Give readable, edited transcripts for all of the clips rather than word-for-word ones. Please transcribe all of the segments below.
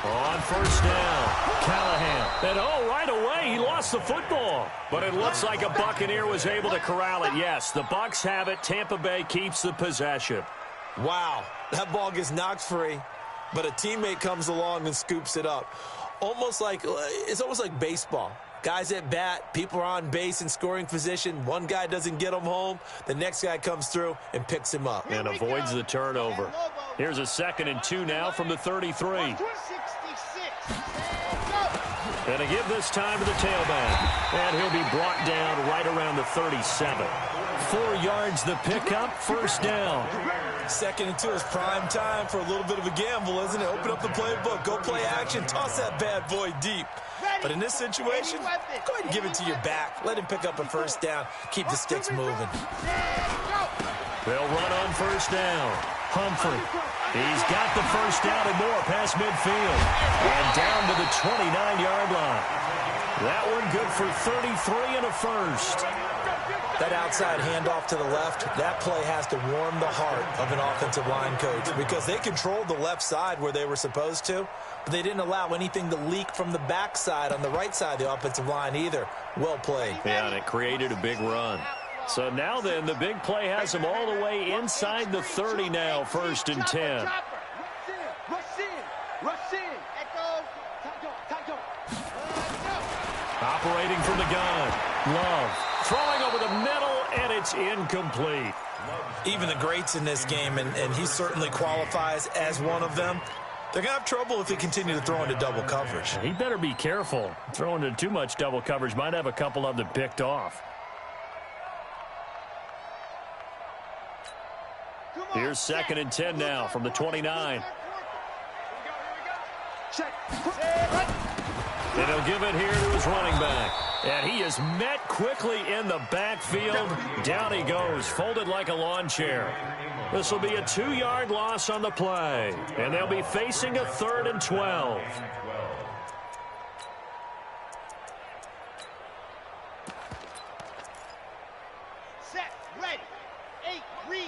On first down, Callahan. And right away, he lost the football. But it looks like a Buccaneer was able to corral it. Yes, the Bucs have it. Tampa Bay keeps the possession. Wow, that ball gets knocked free, but a teammate comes along and scoops it up. It's almost like baseball. Guys at bat, people are on base in scoring position. One guy doesn't get him home. The next guy comes through and picks him up. And avoids the turnover. Here's a 2nd and 2 now from the 33. And to give this time to the tailback. And he'll be brought down right around the 37. 4 yards the pickup, first down. 2nd and 2 is prime time for a little bit of a gamble, isn't it? Open up the playbook, go play action, toss that bad boy deep. But in this situation, go ahead and give it to your back. Let him pick up a first down. Keep the sticks moving. They'll run on first down. Humphrey. He's got the first down and more past midfield. And down to the 29-yard line. That one good for 33 and a first. That outside handoff to the left, that play has to warm the heart of an offensive line coach because they controlled the left side where they were supposed to, but they didn't allow anything to leak from the backside on the right side of the offensive line either. Well played. Yeah, and it created a big run. So now then, the big play has them all the way inside the 30 now, 1st and 10. Operating from the gun. Love. Throwing over the middle, and it's incomplete. Even the greats in this game, and he certainly qualifies as one of them, they're going to have trouble if they continue to throw into double coverage. He better be careful. Throwing into too much double coverage might have a couple of them picked off. Here's 2nd and 10 now from the 29. And he'll give it here to his running back. And he is met quickly in the backfield. Down he goes, folded like a lawn chair. This will be a 2-yard loss on the play. And they'll be facing a 3rd and 12. Set, ready, 8, read.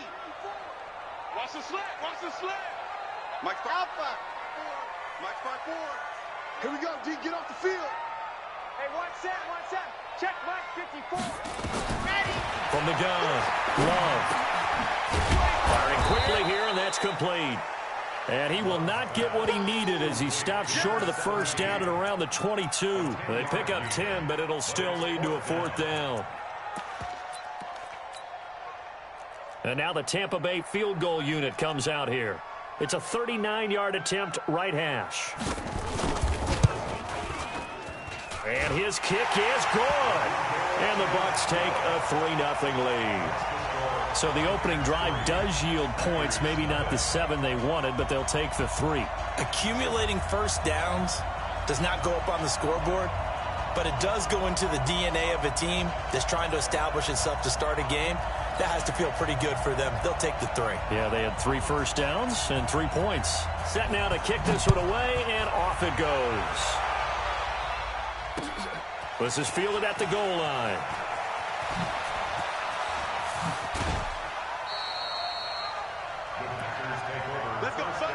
Watch the slant, watch the slant. Mike's Alpha. Mike's 5-4. Here we go, D, get off the field. Hey, 1-7, 1-7. Check Mike 54. Ready. From the gun, Love. Firing quickly here, and that's complete. And he will not get what he needed as he stopped short of the first down at around the 22. They pick up 10, but it'll still lead to a 4th down. And now the Tampa Bay field goal unit comes out here. It's a 39-yard attempt, right hash. And his kick is good. And the Bucs take a 3-0 lead. So the opening drive does yield points, maybe not the 7 they wanted, but they'll take the 3. Accumulating first downs does not go up on the scoreboard, but it does go into the DNA of a team that's trying to establish itself to start a game. That has to feel pretty good for them. They'll take the 3. Yeah, they had 3 first downs and 3 points. Set now to kick this one away, and off it goes. This is fielded at the goal line. Let's go, son.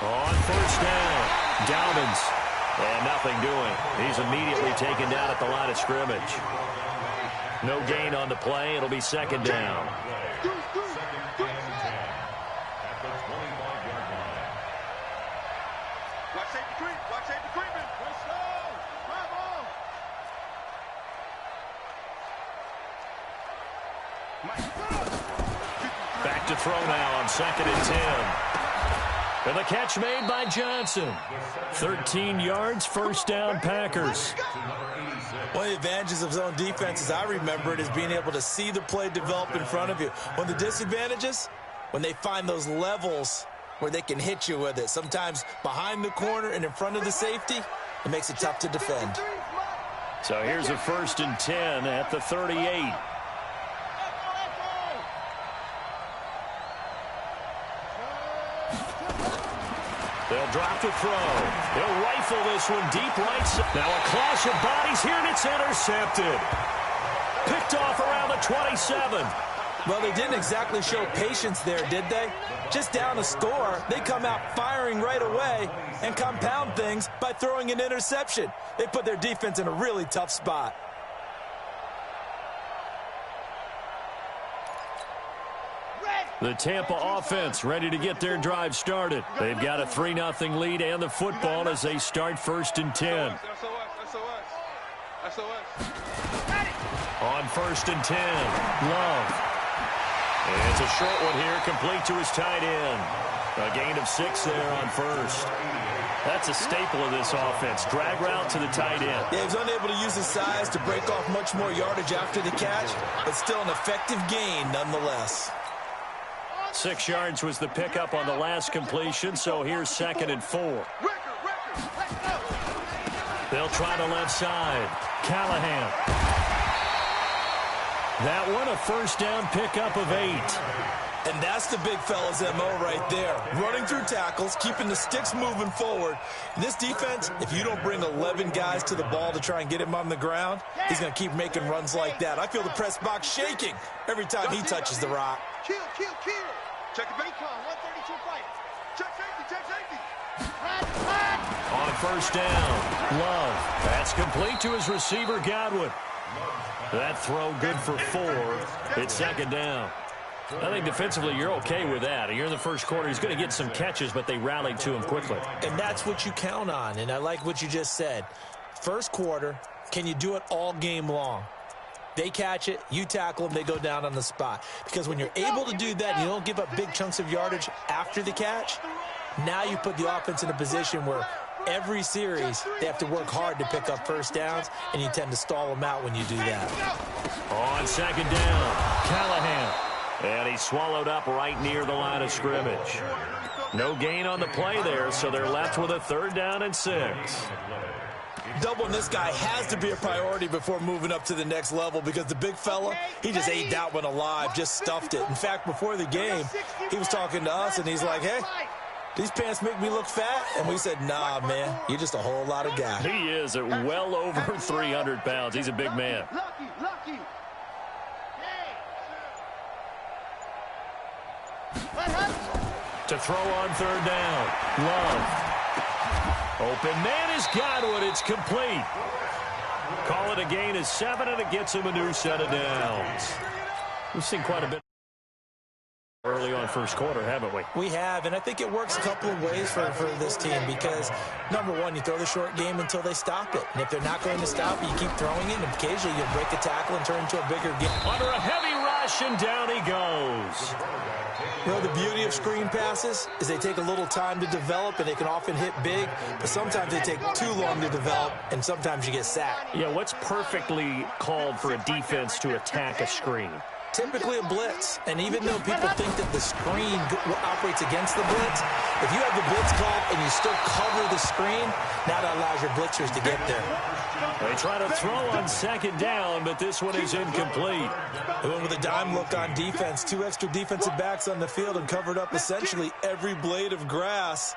On first down, Dobbins. And nothing doing. He's immediately taken down at the line of scrimmage. No gain on the play. It'll be 2nd down. Back to throw now on 2nd and 10. And the catch made by Johnson. 13 yards, first down, Packers. One of the advantages of zone defense, as I remember it, is being able to see the play develop in front of you. One of the disadvantages, when they find those levels where they can hit you with it, sometimes behind the corner and in front of the safety, it makes it tough to defend. So here's a 1st and 10 at the 38. They'll drop the throw. They'll rifle this one deep right side. Now a clash of bodies here, and it's intercepted. Picked off around the 27. Well, they didn't exactly show patience there, did they? Just down a score, they come out firing right away and compound things by throwing an interception. They put their defense in a really tough spot. The Tampa offense ready to get their drive started. They've got a 3-0 lead and the football as they start 1st and 10. On 1st and 10, Love. And it's a short one here, complete to his tight end. A gain of 6 there on 1st. That's a staple of this offense. Drag route to the tight end. Yeah, he was unable to use his size to break off much more yardage after the catch, but still an effective gain nonetheless. 6 yards was the pickup on the last completion, so here's 2nd and 4. They'll try the left side. Callahan. That one a 1st down pickup of 8. And that's the big fella's MO right there. Running through tackles, keeping the sticks moving forward. This defense, if you don't bring 11 guys to the ball to try and get him on the ground, he's going to keep making runs like that. I feel the press box shaking every time he touches the rock. Kill. Check the bait. 132 fight. Check safety. On 1st down, Love. That's complete to his receiver, Godwin. That throw good for 4. It's 2nd down. I think defensively you're okay with that. Here in the first quarter, he's going to get some catches, but they rallied to him quickly. And that's what you count on, and I like what you just said. First quarter, can you do it all game long? They catch it, you tackle them, they go down on the spot. Because when you're able to do that and you don't give up big chunks of yardage after the catch, now you put the offense in a position where every series they have to work hard to pick up 1st downs, and you tend to stall them out when you do that. On 2nd down, Callahan. And he's swallowed up right near the line of scrimmage. No gain on the play there, so they're left with a 3rd down and 6. Doubling this guy has to be a priority before moving up to the next level, because the big fella, he just ate that one alive, just stuffed it. In fact, before the game, he was talking to us, and he's like, hey, these pants make me look fat? And we said, nah, man, you're just a whole lot of guy. He is at well over 300 pounds. He's a big man. Lucky. To throw on 3rd down, Love. Open man is Godwin. It's complete. Call it a gain of 7, and it gets him a new set of downs. We've seen quite a bit early on first quarter, haven't we? We have, and I think it works a couple of ways for this team, because, number one, you throw the short game until they stop it. And if they're not going to stop it, you keep throwing it, and occasionally you'll break a tackle and turn into a bigger game. Under a heavy rush, and down he goes. You know, the beauty of screen passes is they take a little time to develop, and they can often hit big, but sometimes they take too long to develop, and sometimes you get sacked. Yeah, what's perfectly called for a defense to attack a screen? Typically a blitz, and even though people think that the screen operates against the blitz, if you have the blitz called and you still cover the screen, now that allows your blitzers to get there. They try to throw on 2nd down, but this one is incomplete. They went with a dime look on defense, 2 extra defensive backs on the field and covered up essentially every blade of grass.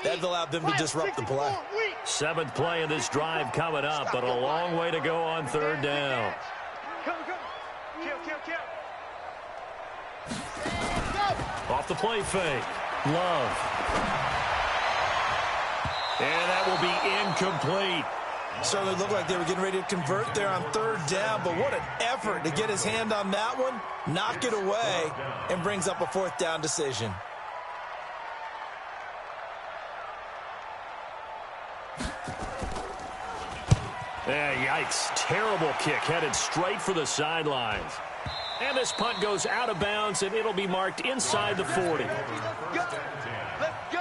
That allowed them to disrupt the play. 7th play of this drive coming up, but a long way to go on 3rd down. Off the play fake. Love. And that will be incomplete. Certainly looked like they were getting ready to convert there on 3rd down, but what an effort to get his hand on that one, knock it away, and brings up a 4th down decision. Yikes. Terrible kick headed straight for the sidelines. And this punt goes out of bounds, and it'll be marked inside the 40. Let's go.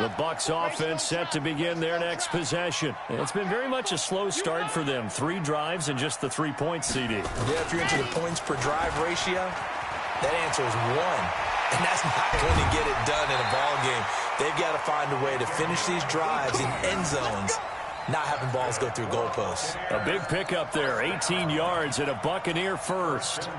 The Bucs offense set to begin their next possession. It's been very much a slow start for them. 3 drives and just the 3 points, CD. Yeah, if you're into the points per drive ratio, that answer is 1. And that's not going to get it done in a ball game. They've got to find a way to finish these drives in end zones, not having balls go through goalposts. A big pickup there, 18 yards and a Buccaneer first.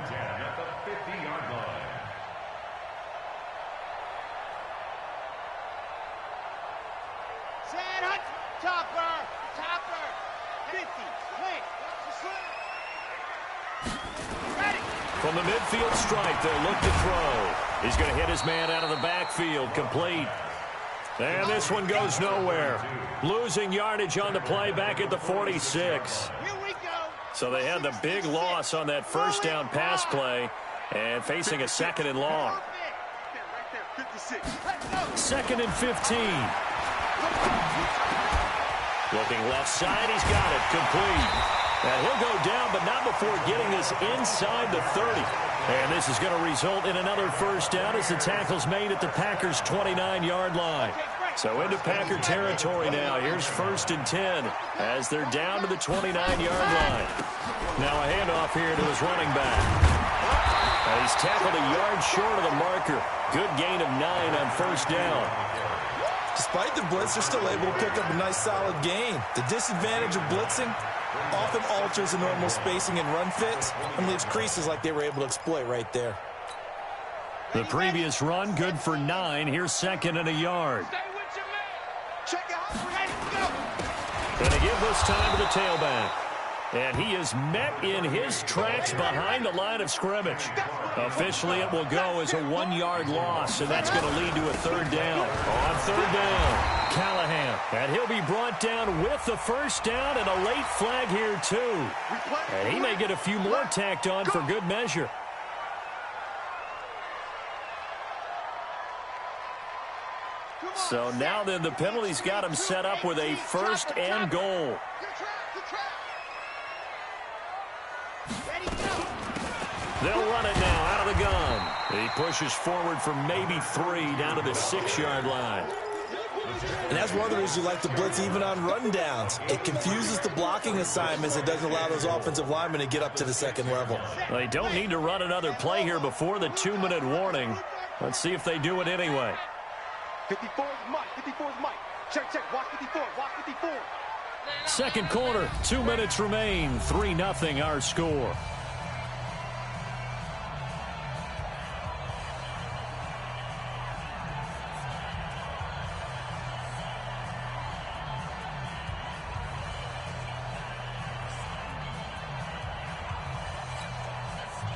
From the midfield stripe, they'll look to throw. He's going to hit his man out of the backfield, complete. And this one goes nowhere. Losing yardage on the play back at the 46. So they had the big loss on that first down pass play and facing a 2nd and long. 2nd and 15. Looking left side, he's got it, complete. And he'll go down, but not before getting this inside the 30. And this is going to result in another first down as the tackle's made at the Packers' 29-yard line. So into Packer territory now. Here's 1st and 10 as they're down to the 29-yard line. Now a handoff here to his running back. And he's tackled a yard short of the marker. Good gain of 9 on first down. Despite the blitz, they're still able to pick up a nice solid gain. The disadvantage of blitzing often alters the normal spacing and run fits and leaves creases like they were able to exploit right there. The previous run good for 9. Here's 2nd and a yard. Going to give this time to the tailback. And he is met in his tracks behind the line of scrimmage. Officially, it will go as a 1-yard loss, and that's going to lead to a 3rd down. On 3rd down, Callahan. And he'll be brought down with the first down and a late flag here, too. And he may get a few more tacked on for good measure. So now then, the penalty's got him set up with a 1st and goal. They'll run it now out of the gun. He pushes forward for maybe 3 down to the 6-yard line. And that's one of the reasons you like to blitz even on rundowns. It confuses the blocking assignments. It doesn't allow those offensive linemen to get up to the 2nd level. They don't need to run another play here before the 2-minute warning. Let's see if they do it anyway. 54 is Mike. 54 is Mike. Check, check. Watch 54. Watch 54. Second quarter, 2 minutes remain. 3-0 our score.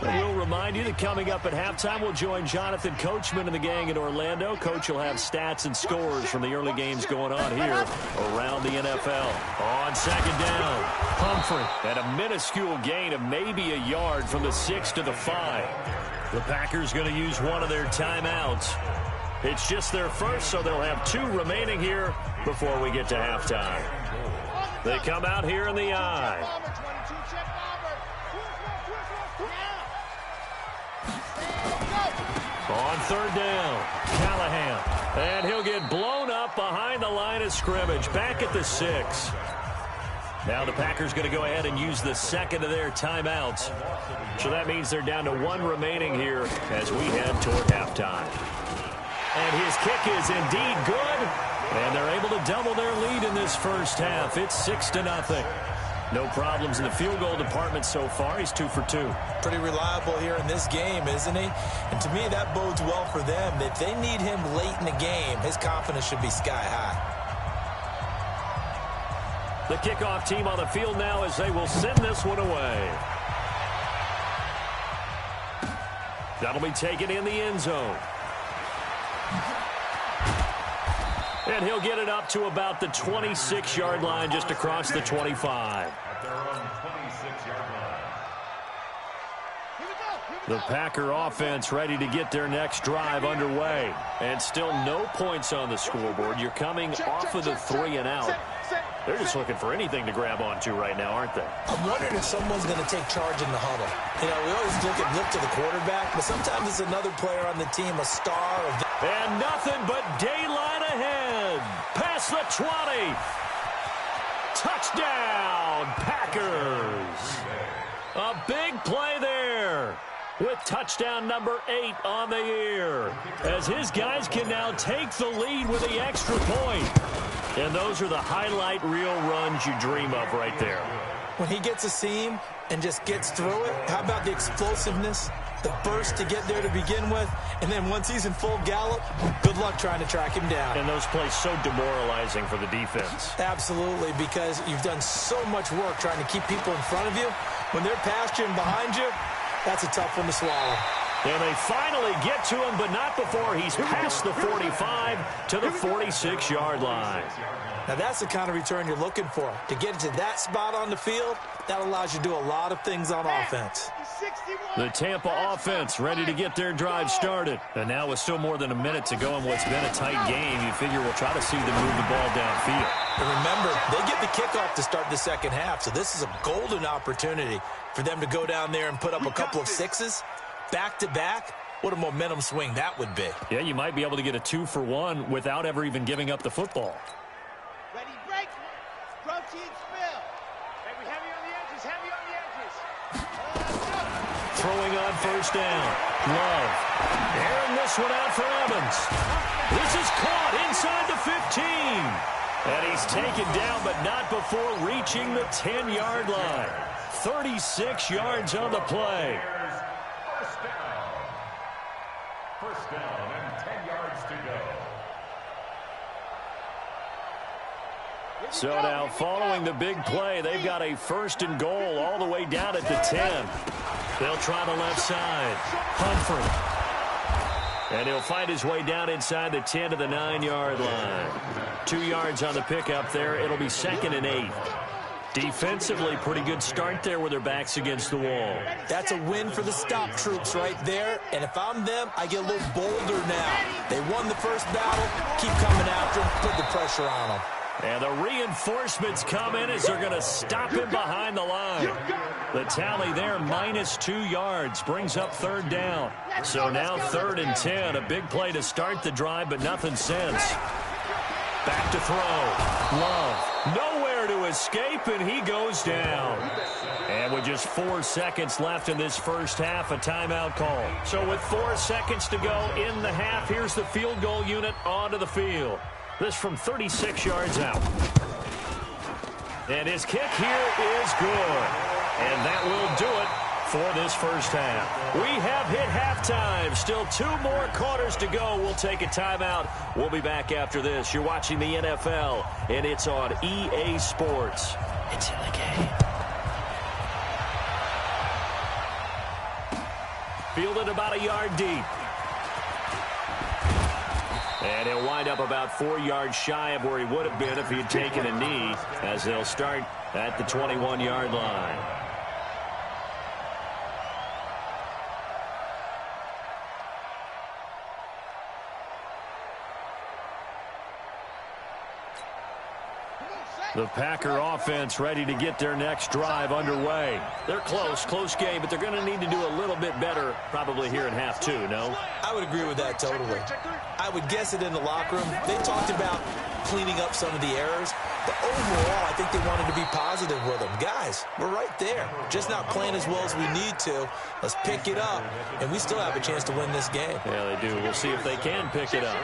We'll remind you that coming up at halftime, we'll join Jonathan Coachman and the gang in Orlando. Coach will have stats and scores from the early games going on here around the NFL. On 2nd down, Humphrey at a minuscule gain of maybe a yard from the 6 to the 5. The Packers going to use one of their timeouts. It's just their first, so they'll have 2 remaining here before we get to halftime. They come out here in the eye. On 3rd down, Callahan. And he'll get blown up behind the line of scrimmage, back at the 6. Now the Packers going to go ahead and use the 2nd of their timeouts. So that means they're down to 1 remaining here as we head toward halftime. And his kick is indeed good. And they're able to double their lead in this first half. It's 6-0. No problems in the field goal department so far. He's 2 for 2. Pretty reliable here in this game, isn't he? And to me, that bodes well for them. If they need him late in the game, his confidence should be sky high. The kickoff team on the field now as they will send this one away. That'll be taken in the end zone. And he'll get it up to about the 26-yard line, just across the 25. The Packer offense ready to get their next drive underway. And still no points on the scoreboard. You're coming off of the 3 and out. They're just looking for anything to grab onto right now, aren't they? I'm wondering if someone's going to take charge in the huddle. You know, we always look to the quarterback, but sometimes it's another player on the team, a star. And nothing but daylight ahead. Packers. A big play there with touchdown number 8 on the year, as his guys can now take the lead with the extra point. And those are the highlight reel runs you dream of right there. When he gets a seam and just gets through it, how about the explosiveness, the burst to get there to begin with, and then once he's in full gallop, good luck trying to track him down. And those plays so demoralizing for the defense. Absolutely, because you've done so much work trying to keep people in front of you. When they're past you and behind you, that's a tough one to swallow. And they finally get to him, but not before he's past the 45 to the 46-yard line. Now, that's the kind of return you're looking for. To get to that spot on the field, that allows you to do a lot of things on offense. The Tampa offense ready to get their drive started. And now with still more than a minute to go in what's been a tight game, you figure we'll try to see them move the ball downfield. And remember, they get the kickoff to start the second half, so this is a golden opportunity for them to go down there and put up a couple of sixes back-to-back. What a momentum swing that would be. Yeah, you might be able to get a 2-for-1 without ever even giving up the football. Ready, break. Protein spill. Baby, heavy on the edges, heavy on the edges. Throwing on first down. Love. Airing this one out for Evans. This is caught inside the 15. And he's taken down, but not before reaching the 10-yard line. 36 yards on the play. First down and 10 yards to go. So now following the big play, they've got a 1st and goal all the way down at the 10. They'll try the left side. Humphrey. And he'll find his way down inside the 10 to the 9-yard line. 2 yards on the pickup there. It'll be 2nd and 8. Defensively, pretty good start there with their backs against the wall. That's a win for the stop troops right there. And if I'm them, I get a little bolder now. They won the first battle. Keep coming after them. Put the pressure on them. And the reinforcements come in as they're going to stop him behind the line. The tally there, -2 yards, brings up 3rd down. So now 3rd and 10. A big play to start the drive, but nothing since. Back to throw. Love. Nowhere to escape, and he goes down. And with just 4 seconds left in this first half, a timeout call. So with 4 seconds to go in the half, here's the field goal unit onto the field. This from 36 yards out. And his kick here is good. And that will do it for this first half. We have hit halftime. Still 2 more quarters to go. We'll take a timeout. We'll be back after this. You're watching the NFL, and it's on EA Sports. It's in the game. Fielded about a yard deep. And he'll wind up about 4 yards shy of where he would have been if he had taken a knee, as they'll start at the 21-yard line. The Packer offense ready to get their next drive underway. They're close game, but they're going to need to do a little bit better probably here in half 2, no? I would agree with that totally. I would guess it in the locker room. They talked about cleaning up some of the errors, but overall, I think they wanted to be positive with them. Guys, we're right there. Just not playing as well as we need to. Let's pick it up, and we still have a chance to win this game. Yeah, they do. We'll see if they can pick it up.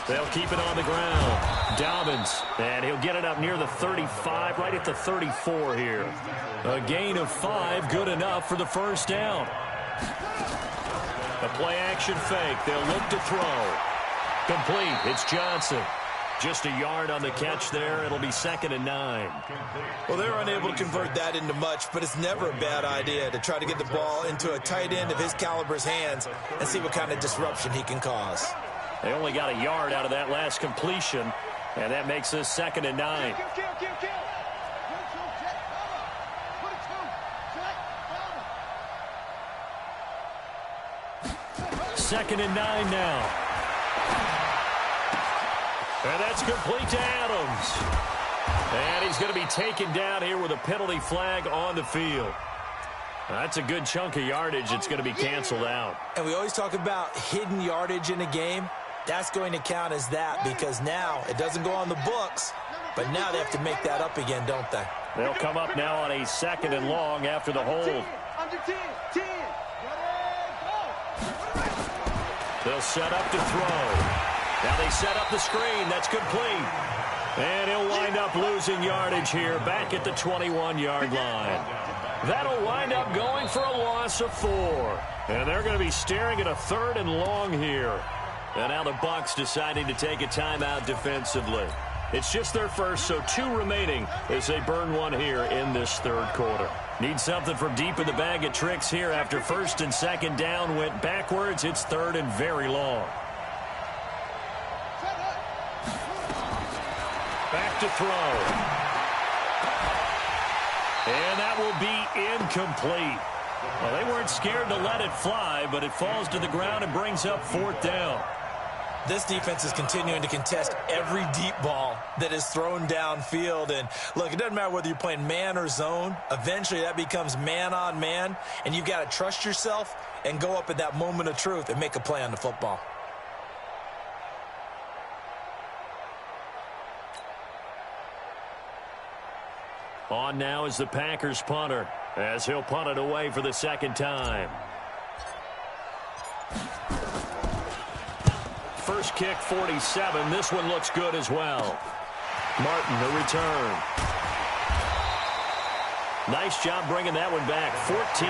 They'll keep it on the ground. Dobbins, and he'll get it up near the 35, right at the 34 here. A gain of 5, good enough for the first down. A play-action fake. They'll look to throw. Complete. It's Johnson. Just a yard on the catch there. It'll be 2nd and 9. Well, they're unable to convert that into much, but it's never a bad idea to try to get the ball into a tight end of his caliber's hands and see what kind of disruption he can cause. They only got a yard out of that last completion, and that makes this 2nd and 9. Second and 9 now. And that's complete to Adams. And he's going to be taken down here with a penalty flag on the field. That's a good chunk of yardage. It's going to be canceled out. And we always talk about hidden yardage in a game. That's going to count as that because now it doesn't go on the books, but now they have to make that up again, don't they? They'll come up now on a 2nd and long after the hold. Under 10, 10. They'll set up to throw. Now they set up the screen. That's complete. And he'll wind up losing yardage here back at the 21-yard line. That'll wind up going for a loss of 4. And they're going to be staring at a 3rd and long here. And now the Bucs deciding to take a timeout defensively. It's just their first, so 2 remaining as they burn one here in this 3rd quarter. Need something from deep in the bag of tricks here after 1st and 2nd down went backwards. It's 3rd and very long. Back to throw. And that will be incomplete. Well, they weren't scared to let it fly, but it falls to the ground and brings up 4th down. This defense is continuing to contest every deep ball that is thrown downfield. And, look, it doesn't matter whether you're playing man or zone. Eventually, that becomes man on man, and you've got to trust yourself and go up at that moment of truth and make a play on the football. On now is the Packers punter as he'll punt it away for the 2nd time. First kick, 47. This one looks good as well. Martin, the return. Nice job bringing that one back. 14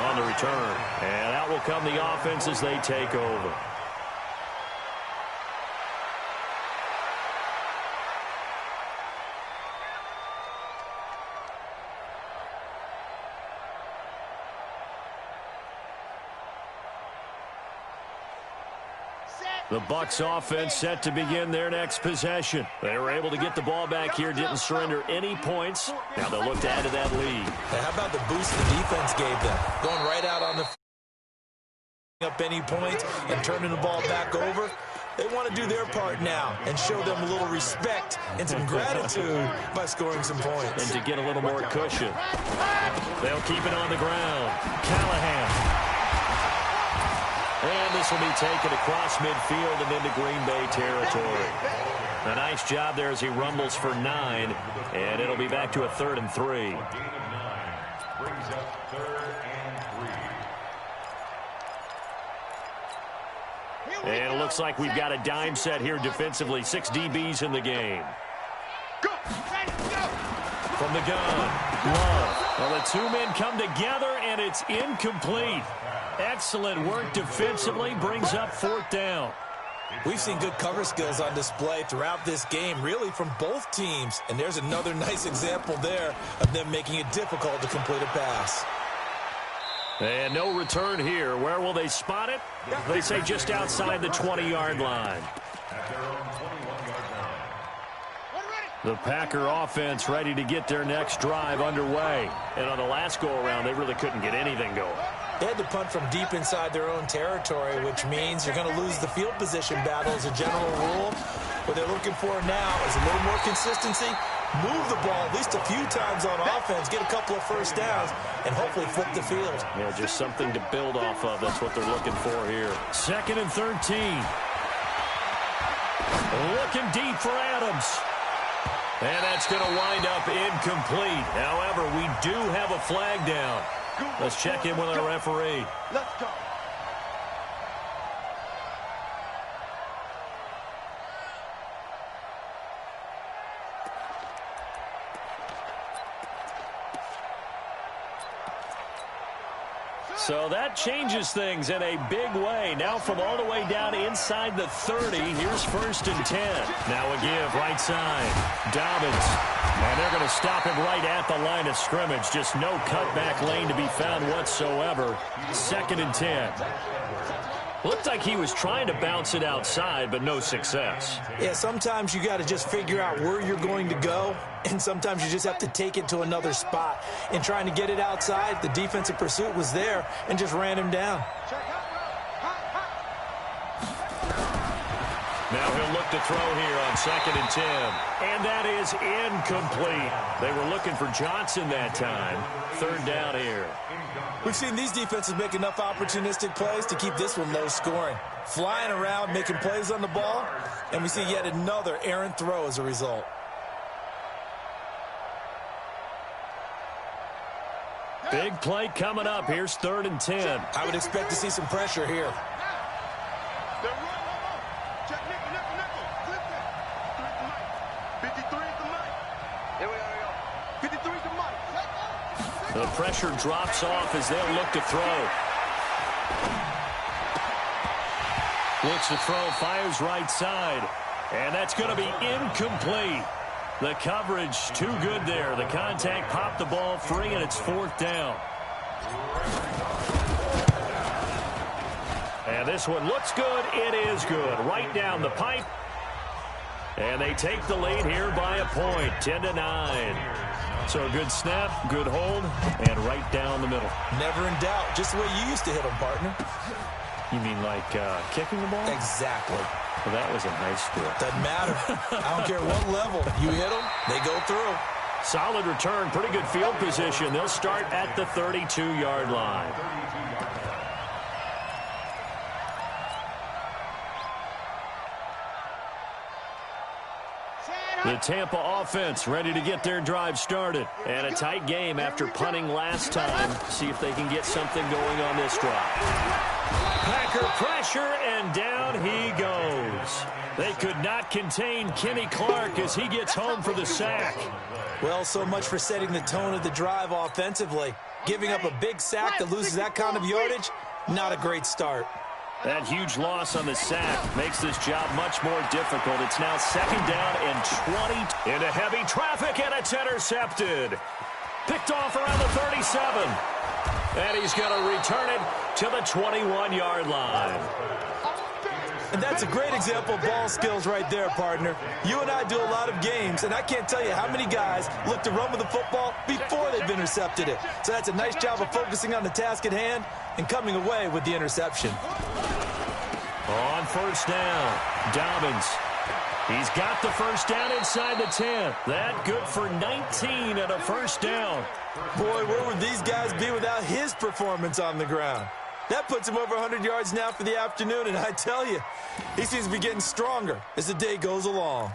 on the return. And out will come the offense as they take over. The Bucs offense set to begin their next possession. They were able to get the ball back here, didn't surrender any points. Now they'll look to add to that lead. Hey, how about the boost the defense gave them? Going right out on the up any points and turning the ball back over. They want to do their part now and show them a little respect and some gratitude by scoring some points. And to get a little more cushion. They'll keep it on the ground. Callahan. And this will be taken across midfield and into Green Bay territory. A nice job there as he rumbles for 9. And it'll be back to a 3rd and 3. Brings up 3rd and 3. And it looks like we've got a dime set here defensively. 6 DBs in the game. From the gun, Love. Well, the 2 men come together, and it's incomplete. Excellent work defensively, brings up 4th down. We've seen good cover skills on display throughout this game, really from both teams. And there's another nice example there of them making it difficult to complete a pass. And no return here. Where will they spot it? They say just outside the 20-yard line. At their own 21-yard line. The Packer offense ready to get their next drive underway. And on the last go-around, they really couldn't get anything going. They had to punt from deep inside their own territory, which means you're going to lose the field position battle as a general rule. What they're looking for now is a little more consistency, move the ball at least a few times on offense, get a couple of first downs, and hopefully flip the field. Yeah, just something to build off of. That's what they're looking for here. 2nd and 13. Looking deep for Adams. And that's going to wind up incomplete. However, we do have a flag down. Let's check in with our referee. Let's go. So that changes things in a big way. Now from all the way down inside the 30, here's 1st and 10. Now a give right side. Dobbins. And they're going to stop him right at the line of scrimmage. Just no cutback lane to be found whatsoever. 2nd and 10. Looked like he was trying to bounce it outside, but no success. Yeah, sometimes you got to just figure out where you're going to go, and sometimes you just have to take it to another spot. In trying to get it outside, the defensive pursuit was there and just ran him down. Now he'll look to throw here on 2nd and 10. And that is incomplete. They were looking for Johnson that time. 3rd down here. We've seen these defenses make enough opportunistic plays to keep this one low scoring. Flying around, making plays on the ball, and we see yet another errant throw as a result. Big play coming up. Here's 3rd and 10. I would expect to see some pressure here. Check nickel, nickel, nickel. Flip it. 53 is the mic. Here we go. 53 is the mic. The pressure drops off as they'll look to throw. Looks to throw, fires right side. And that's going to be incomplete. The coverage too good there. The contact popped the ball free, and it's 4th down. And this one looks good. It is good. Right down the pipe. And they take the lead here by a point, 10-9. So a good snap, good hold, and right down the middle. Never in doubt. Just the way you used to hit them, partner. You mean like kicking the ball? Exactly. Well, that was in high school. Doesn't matter. I don't care what level. You hit them, they go through. Solid return, pretty good field position. They'll start at the 32-yard line. The Tampa offense ready to get their drive started. And a tight game after punting last time. See if they can get something going on this drive. Packer pressure, and down he goes. They could not contain Kenny Clark as he gets home for the sack. Well, so much for setting the tone of the drive offensively. Giving up a big sack that loses that kind of yardage, not a great start. That huge loss on the sack makes this job much more difficult. It's now 2nd down and 20 into heavy traffic, and it's intercepted. Picked off around the 37. And he's going to return it to the 21-yard line. And that's a great example of ball skills right there, partner. You and I do a lot of games, and I can't tell you how many guys look to run with the football before they've intercepted it. So that's a nice job of focusing on the task at hand and coming away with the interception. On 1st down, Dobbins. He's got the 1st down inside the 10. That good for 19 and a 1st down. Boy, where would these guys be without his performance on the ground? That puts him over 100 yards now for the afternoon, and I tell you, he seems to be getting stronger as the day goes along.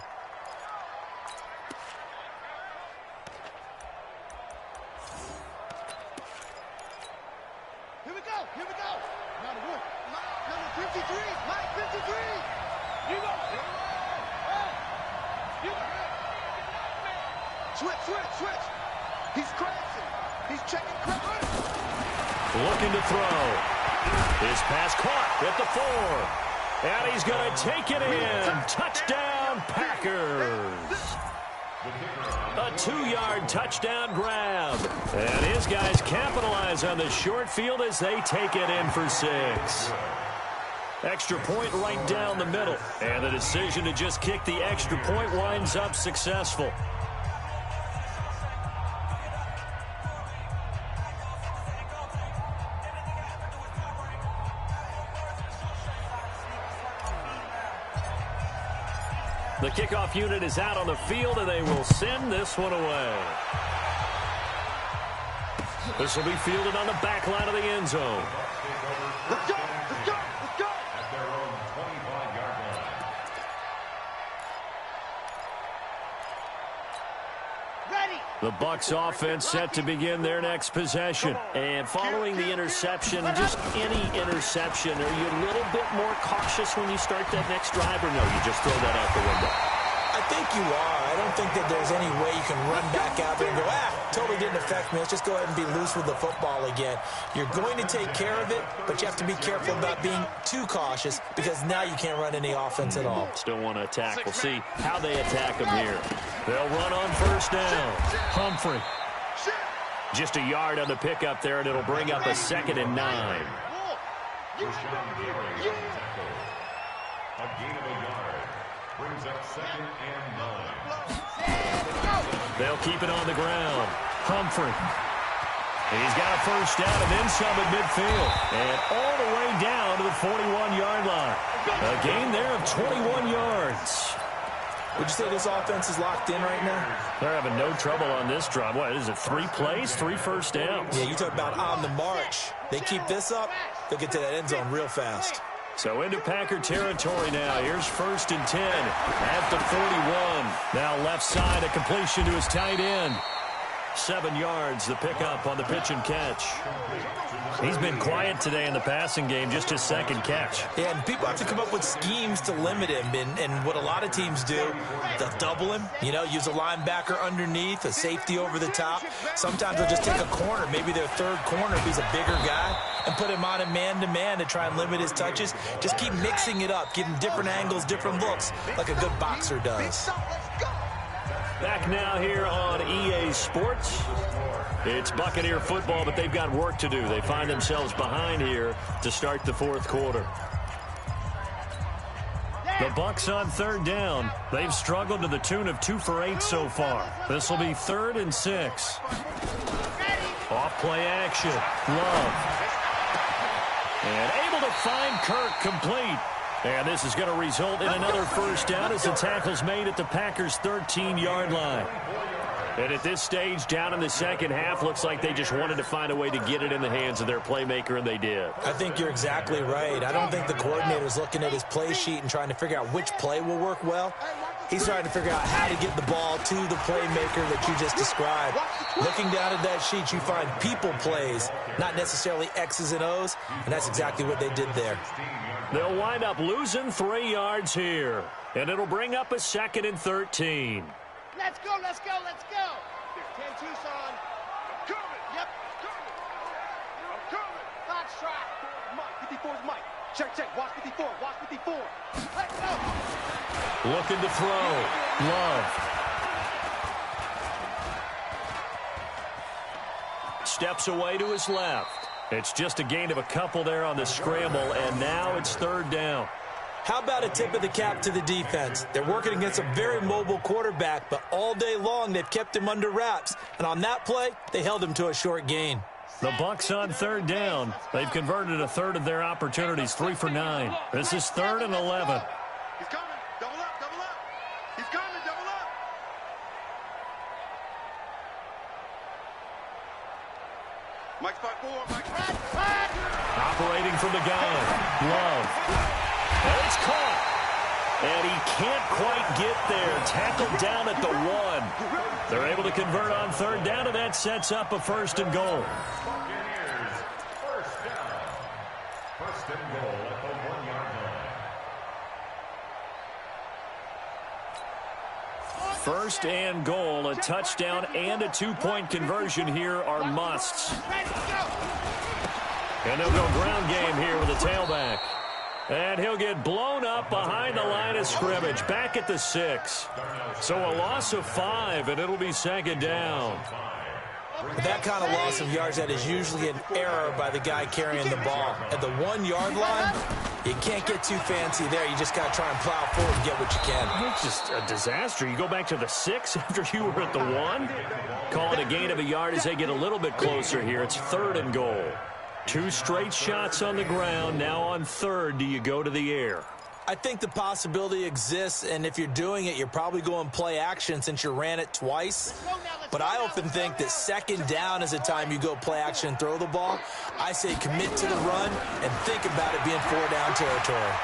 Here we go. Now the work. Number 53. Mike 53. You go. Switch. He's crashing. He's checking credit. Looking to throw. His pass caught at the 4. And he's going to take it in. Touchdown, Packers. A 2-yard touchdown grab. And his guys capitalize on the short field as they take it in for 6. Extra point right down the middle. And the decision to just kick the extra point winds up successful. The kickoff unit is out on the field, and they will send this one away. This will be fielded on the back line of the end zone. Let's go. At their own 25-yard line. Ready. The Bucs offense set to begin their next possession. And following the interception, just any interception, are you a little bit more cautious when you start that next drive, or no, you just throw that out the window? I think you are. I don't think that there's any way you can run back out there and go, totally didn't affect me. Let's just go ahead and be loose with the football again. You're going to take care of it, but you have to be careful about being too cautious because now you can't run any offense at all. Still want to attack. We'll see how they attack them here. They'll run on 1st down. Humphrey. Just a yard on the pickup there, and it'll bring up a 2nd and 9. A gain of a yard. Brings up 2nd and 9. They'll keep it on the ground. Humphrey. He's got a 1st down and then some at midfield. And all the way down to the 41-yard line. A gain there of 21 yards. Would you say this offense is locked in right now? They're having no trouble on this drive. What is it, 3 plays, 3 first downs? Yeah, you talk about on the march. They keep this up, they'll get to that end zone real fast. So into Packer territory now. Here's 1st and 10 at the 41. Now left side, a completion to his tight end. 7 yards, the pickup on the pitch and catch. He's been quiet today in the passing game, just his 2nd catch. Yeah, and people have to come up with schemes to limit him. And what a lot of teams do, they'll double him, use a linebacker underneath, a safety over the top. Sometimes they'll just take a corner, maybe their 3rd corner if he's a bigger guy, and put him on a man-to-man to try and limit his touches. Just keep mixing it up, give him different angles, different looks, like a good boxer does. Back now here on EA Sports. It's Buccaneer football, but they've got work to do. They find themselves behind here to start the 4th quarter. The Bucs on 3rd down. They've struggled to the tune of 2 for 8 so far. This will be 3rd and 6. Off play action. Love. And able to find Kirk complete. And this is going to result in another 1st down as the tackle's made at the Packers' 13-yard line. And at this stage, down in the 2nd half, looks like they just wanted to find a way to get it in the hands of their playmaker, and they did. I think you're exactly right. I don't think the coordinator's looking at his play sheet and trying to figure out which play will work well. He's trying to figure out how to get the ball to the playmaker that you just described. Looking down at that sheet, you find people plays, not necessarily X's and O's, and that's exactly what they did there. They'll wind up losing 3 yards here, and it'll bring up a 2nd and 13. Let's go, let's go, let's go. 10 Tucson. I'm coming. Yep. I'm coming. Foxtrot. Mike, 54 is Mike. Check. Watch 54. Watch 54. Let's go. Looking to throw. Love. Steps away to his left. It's just a gain of a couple there on the scramble, and now it's 3rd down. How about a tip of the cap to the defense? They're working against a very mobile quarterback, but all day long they've kept him under wraps. And on that play, they held him to a short gain. The Bucs on 3rd down. They've converted a 1/3 of their opportunities, 3 for 9. This is 3rd and 11. He's coming. Double up, double up. He's coming, double up. Mike spot 4, Mike. Operating from the gun. Love. And it's caught. And he can't quite get there. Tackled down at the 1. They're able to convert on 3rd down, and that sets up a 1st and goal. Buccaneers, 1st down. 1st and goal at the 1-yard line. 1st and goal, a touchdown and a 2-point conversion here are musts. And they'll go ground game here with a tailback. And he'll get blown up behind the line of scrimmage, back at the 6. So a loss of 5, and it'll be 2nd down. That kind of loss of yards, that is usually an error by the guy carrying the ball. At the 1-yard line, you can't get too fancy there. You just got to try and plow forward and get what you can. It's just a disaster. You go back to the 6 after you were at the 1. Call it a gain of a yard as they get a little bit closer here. It's 3rd and goal. 2 straight shots on the ground. Now on 3rd, do you go to the air? I think the possibility exists, and if you're doing it, you're probably going play action since you ran it twice. But I often think that 2nd down is the time you go play action and throw the ball. I say commit to the run and think about it being 4-down territory.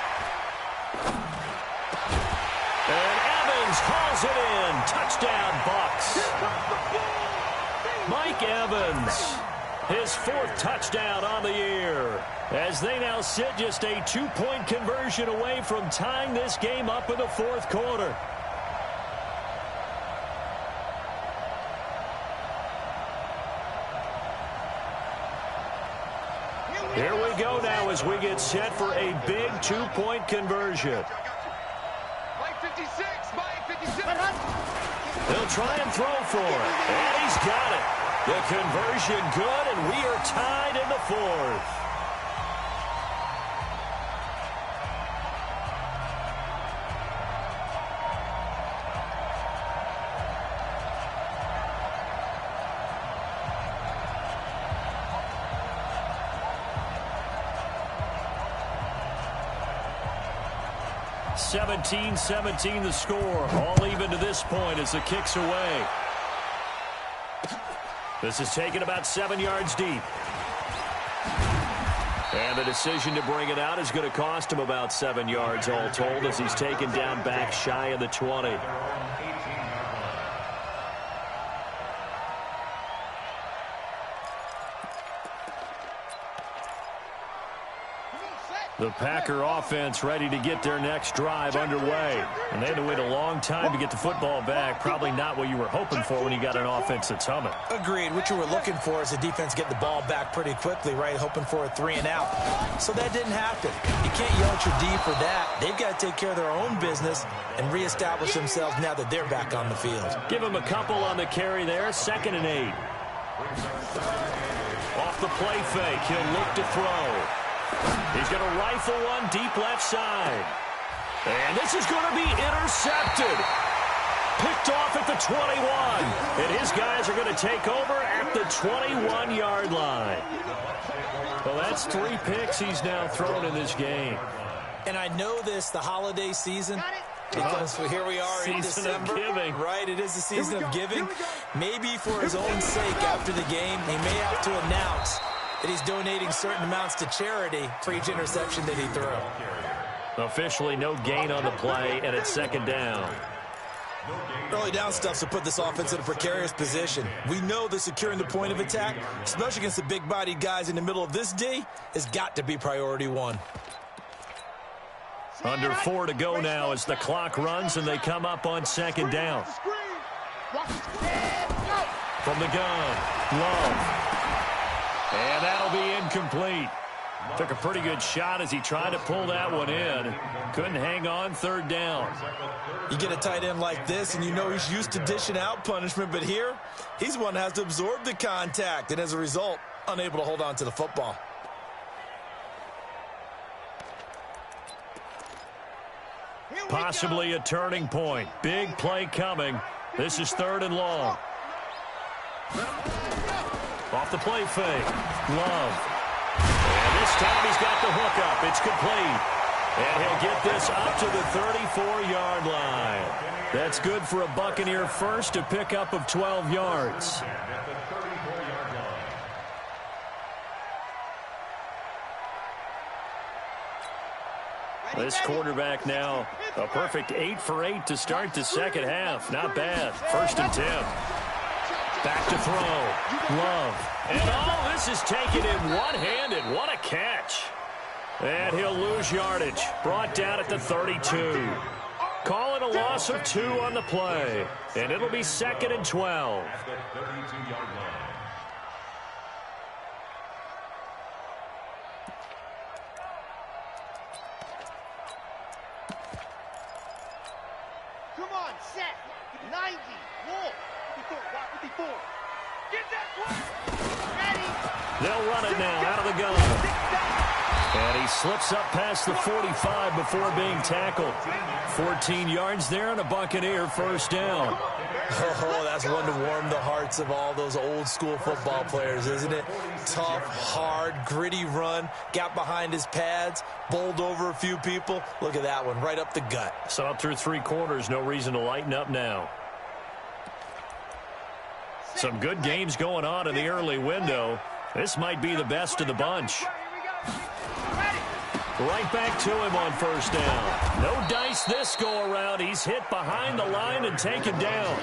And Evans hauls it in. Touchdown, Bucs. Mike Evans. His 4th touchdown on the year, as they now sit just a 2-point conversion away from tying this game up in the 4th quarter. Here we go now as we get set for a big 2-point conversion. Mike 56, Mike 56. He'll try and throw for it, and he's got it. The conversion good, and we are tied in the 4th. 17-17 the score. All even to this point as the kick's away. This is taken about 7 yards deep. And the decision to bring it out is going to cost him about 7 yards all told as he's taken down back shy of the 20. The Packer offense ready to get their next drive underway. And they had to wait a long time to get the football back. Probably not what you were hoping for when you got an offense that's humming. Agreed. What you were looking for is the defense get the ball back pretty quickly, right? Hoping for a 3 and out. So that didn't happen. You can't yell at your D for that. They've got to take care of their own business and reestablish themselves now that they're back on the field. Give him a couple on the carry there. 2nd and 8. Off the play fake. He'll look to throw. He's going to rifle one deep left side. And this is going to be intercepted. Picked off at the 21. And his guys are going to take over at the 21-yard line. Well, that's 3 picks he's now thrown in this game. And I know this, the holiday season, because here we are in December. Of giving. Right, it is the season of giving. Maybe for his own sake after the game, he may have to announce that he's donating certain amounts to charity for each interception that he threw. Officially no gain on the play, and it's 2nd down. Early down stuff to put this offense in a precarious position. We know that securing the point of attack, especially against the big-bodied guys in the middle of this D, has got to be priority 1. Under 4 to go now as the clock runs, and they come up on 2nd down. From the gun, Love. And that'll be incomplete. Took a pretty good shot as he tried to pull that one in. Couldn't hang on. 3rd down. You get a tight end like this, and you know he's used to dishing out punishment, but here, he's the one that has to absorb the contact, and as a result, unable to hold on to the football. Possibly a turning point. Big play coming. This is 3rd and long. Off the play fake. Love. And this time he's got the hook up. It's complete. And he'll get this up to the 34-yard line. That's good for a Buccaneer first, a pickup of 12 yards. This quarterback now a perfect 8 for 8 to start the 2nd half. Not bad. 1st and 10. Back to throw. Love. And this is taken in one-handed. What a catch. And he'll lose yardage. Brought down at the 32. Calling a loss of 2 on the play. And it'll be 2nd and 12. At the 32-yard line. Come on, set. 90. Roll. 54. Get that one. Ready. They'll run it now out of the gun. And he slips up past the 45 before being tackled. 14 yards there and a Buccaneer 1st down. Oh, that's one to warm the hearts of all those old school football players, isn't it? Tough, hard, gritty run, got behind his pads, bowled over a few people. Look at that one, right up the gut. So up through 3 quarters, no reason to lighten up now. Some good games going on in the early window. This might be the best of the bunch. Right back to him on 1st down. No dice this go around. He's hit behind the line and taken down.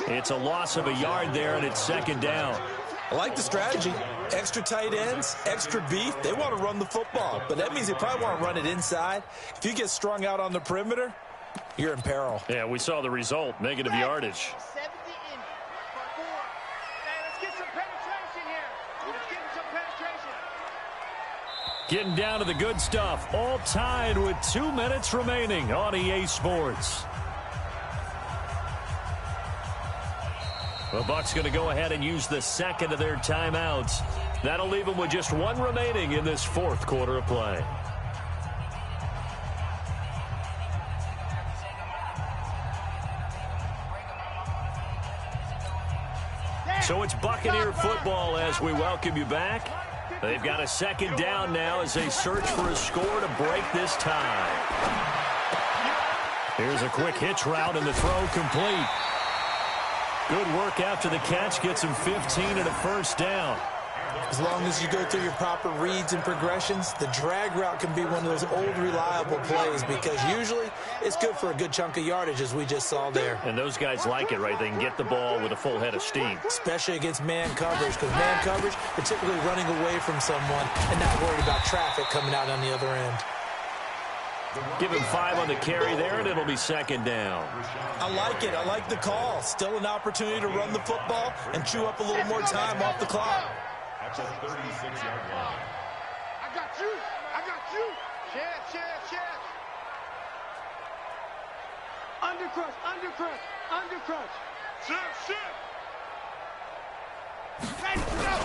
It's a loss of a yard there, and it's 2nd down. I like the strategy. Extra tight ends, extra beef. They want to run the football, but that means they probably want to run it inside. If you get strung out on the perimeter, you're in peril. Yeah, we saw the result. Negative yardage. 70 in. Let's get some penetration here. Let's get some penetration. Getting down to the good stuff. All tied with 2 minutes remaining on EA Sports. The Bucs going to go ahead and use the 2nd of their timeouts. That'll leave them with just 1 remaining in this 4th quarter of play. So it's Buccaneer football as we welcome you back. They've got a 2nd down now as they search for a score to break this tie. Here's a quick hitch route, and the throw complete. Good work after the catch. Gets him 15 and a first down. As long as you go through your proper reads and progressions, the drag route can be one of those old reliable plays because usually it's good for a good chunk of yardage, as we just saw there. And those guys like it, right? They can get the ball with a full head of steam. Especially against man coverage, because man coverage, they're typically running away from someone and not worried about traffic coming out on the other end. Give him 5 on the carry there, and it'll be second down. I like it. I like the call. Still an opportunity to run the football and chew up a little more time off the clock. At the 36-yard line. I got you. I got you. Chance. Undercrush. Shift. Ready to go.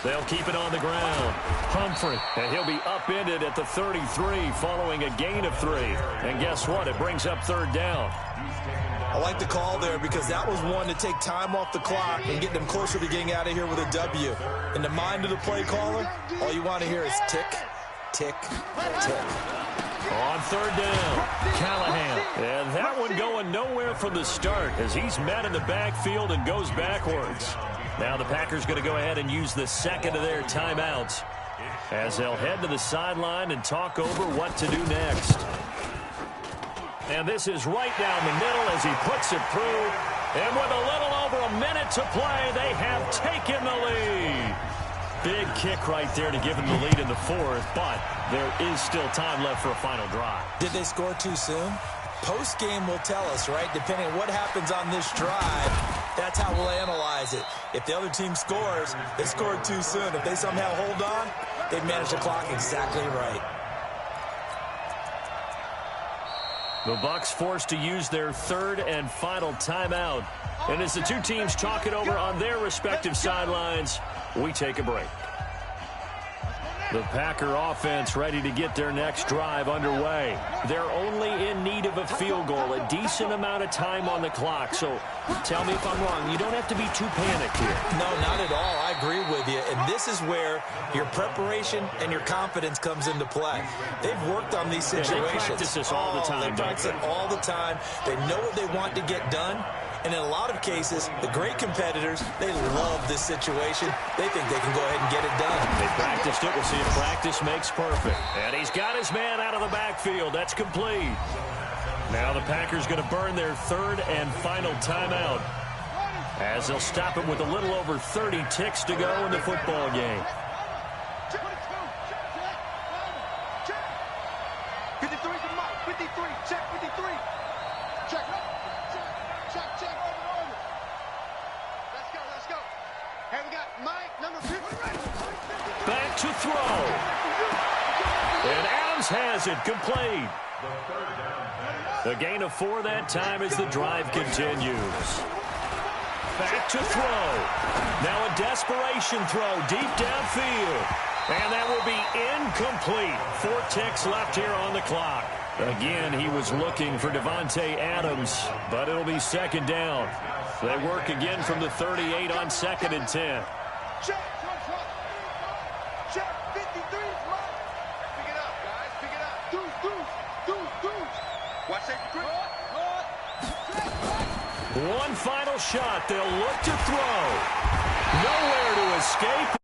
They'll keep it on the ground. Humphrey, and he'll be upended at the 33 following a gain of 3. And guess what? It brings up third down. I like the call there because that was one to take time off the clock and get them closer to getting out of here with a W. In the mind of the play caller, all you want to hear is tick, tick, tick. On third down, Callahan. And that one going nowhere from the start as he's met in the backfield and goes backwards. Now the Packers going to go ahead and use the second of their timeouts as they'll head to the sideline and talk over what to do next. And this is right down the middle as he puts it through. And with a little over a minute to play, they have taken the lead. Big kick right there to give him the lead in the fourth, but there is still time left for a final drive. Did they score too soon? Post-game will tell us, right? Depending on what happens on this drive, that's how we'll analyze it. If the other team scores, they scored too soon. If they somehow hold on, they've managed the clock exactly right. The Bucs forced to use their third and final timeout. And as the two teams talk it over on their respective sidelines, we take a break. The Packer offense ready to get their next drive underway. They're only in need of a field goal, a decent amount of time on the clock. So tell me if I'm wrong. You don't have to be too panicked here. No, not at all. I agree with you. And this is where your preparation and your confidence comes into play. They've worked on these situations. They practice this all the time. They practice it all the time. They know what they want to get done. And in a lot of cases, the great competitors, they love this situation. They think they can go ahead and get it done. They practiced it. We'll see if practice makes perfect. And he's got his man out of the backfield. That's complete. Now the Packers going to burn their third and final timeout as they'll stop him with a little over 30 ticks to go in the football game. 53 to Mike. 53. Check 53. Check. Let's go. Hey, we got Mike, number 50. Back to throw. And Adams has it complete. The gain of 4 that time as the drive continues. Back to throw. Now a desperation throw deep downfield. And that will be incomplete. 4 ticks left here on the clock. Again, he was looking for Devontae Adams, but it'll be second down. They work again from the 38 on 2nd and 10. Check. 53. Pick it up, guys. Pick it up. Deuce. Watch that. One final shot. They'll look to throw. Nowhere to escape.